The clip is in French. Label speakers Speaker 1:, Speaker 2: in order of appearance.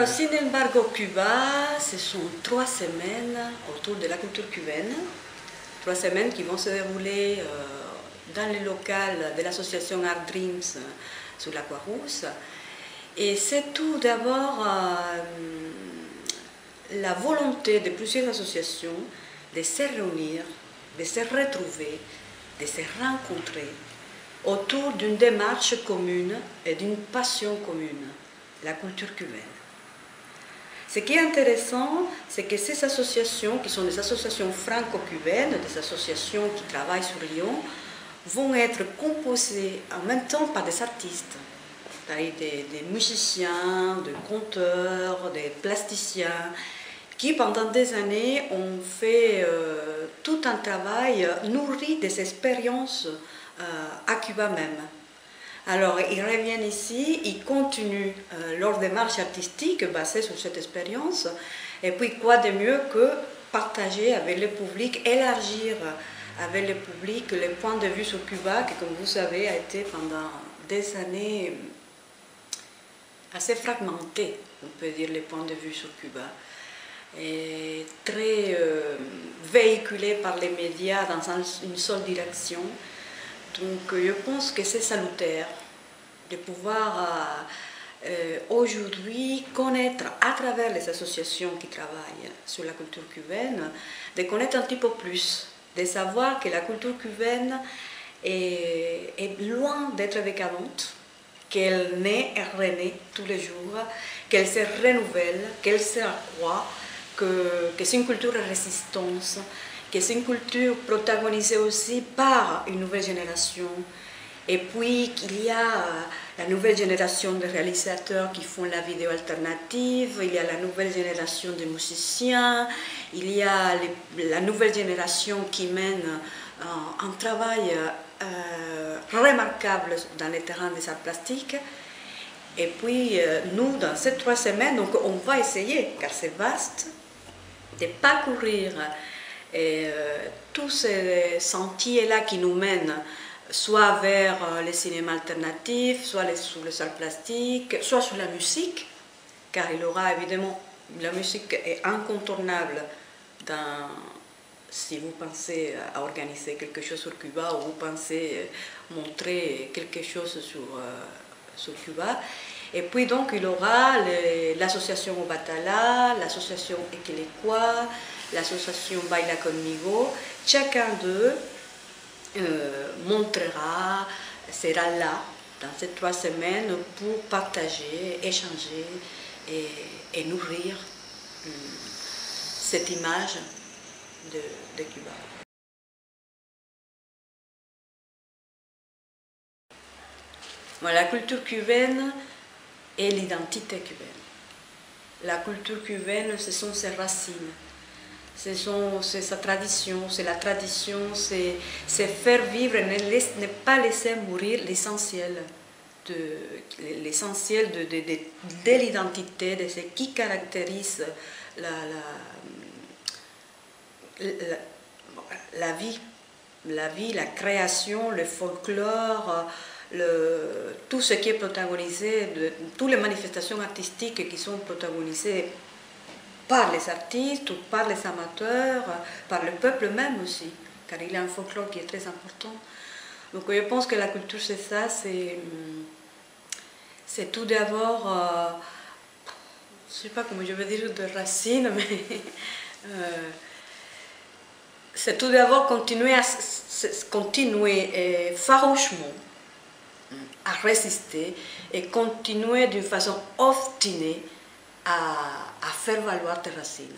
Speaker 1: Alors, sin embargo, Cuba, ce sont 3 semaines autour de la culture cubaine. 3 semaines qui vont se dérouler dans le local de l'association Art Dreams sur la Croix-Rousse. Et c'est tout d'abord la volonté de plusieurs associations de se réunir, de se retrouver, de se rencontrer autour d'une démarche commune et d'une passion commune, la culture cubaine. Ce qui est intéressant, c'est que ces associations, qui sont des associations franco-cubaines, des associations qui travaillent sur Lyon, vont être composées en même temps par des artistes, des musiciens, des conteurs, des plasticiens, qui pendant des années ont fait tout un travail nourri des expériences à Cuba même. Alors, ils reviennent ici, ils continuent leur démarche artistique basée sur cette expérience. Et puis, quoi de mieux que partager avec le public, élargir avec le public les points de vue sur Cuba, qui, comme vous savez, a été pendant des années assez fragmenté, on peut dire, les points de vue sur Cuba. Et très véhiculé par les médias dans une seule direction. Donc je pense que c'est salutaire de pouvoir aujourd'hui connaître à travers les associations qui travaillent sur la culture cubaine, de connaître un petit peu plus, de savoir que la culture cubaine est loin d'être décadente, qu'elle naît et renaît tous les jours, qu'elle se renouvelle, qu'elle se accroît, que c'est une culture de résistance, que c'est une culture protagonisée aussi par une nouvelle génération, et puis qu'il y a la nouvelle génération de réalisateurs qui font la vidéo alternative, il y a la nouvelle génération de musiciens, il y a la nouvelle génération qui mène un travail remarquable dans les terrains des arts plastiques. Et puis nous, dans ces 3 semaines, donc, on va essayer, car c'est vaste, de parcourir tous ces sentiers-là qui nous mènent soit vers les cinémas alternatifs, soit sur les arts plastiques, soit sur la musique, car il y aura évidemment, la musique est incontournable si vous pensez à organiser quelque chose sur Cuba ou vous pensez montrer quelque chose sur Cuba. Et puis donc il y aura l'association Obatala, l'association Equelecua, l'association Baila Conmigo. Chacun d'eux montrera, sera là dans ces 3 semaines pour partager, échanger et nourrir cette image de Cuba. Voilà, la culture cubaine et l'identité cubaine. La culture cubaine, ce sont ses racines, c'est sa tradition, c'est la tradition, c'est faire vivre, ne pas laisser mourir l'essentiel de l'identité, de ce qui caractérise la vie, la création, le folklore, tout ce qui est protagonisé, toutes les manifestations artistiques qui sont protagonisées par les artistes ou par les amateurs, par le peuple même aussi, car il y a un folklore qui est très important. Donc je pense que la culture c'est ça, c'est tout d'abord, je ne sais pas comment je veux dire de racines, mais c'est tout d'abord continuer farouchement à résister et continuer d'une façon obstinée à faire valoir tes racines.